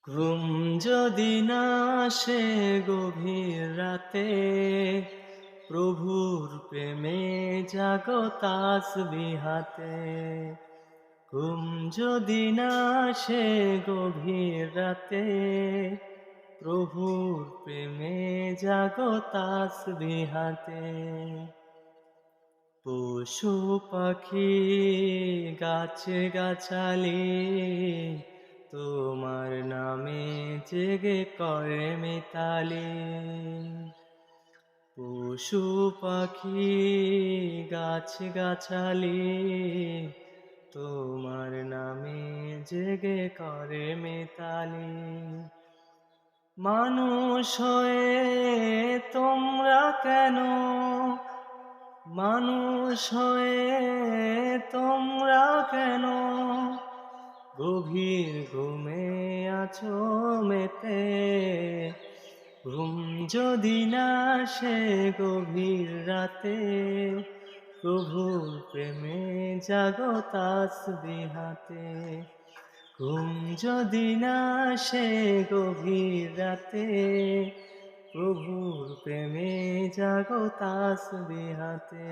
ঘুম যদি না আসে গভীর রাতে, প্রভুর প্রেমে জাগো তাসবিহ হাতে। ঘুম যদি না আসে গভীর রাতে, প্রভুর প্রেমে জাগো তাসবিহ হাতে। পশু পাখি গাছে গাছালি তোমার নামে জেগে করে মিতালি। পশু পাখি গাছ গাছালি তোমার নামে জেগে করে মিতালি। মানুষ হয়ে তোমরা কেন, মানুষ হয়ে তোমরা কেন গভীর ঘুমে আছো মেতে। ঘুম যদি না আসে গভীর রাতে, প্রভুর প্রেমে জাগো তাসবিহ হাতে। ঘুম যদি না আসে গভীর রাতে, প্রভুর প্রেমে জাগো তাসবিহ হাতে।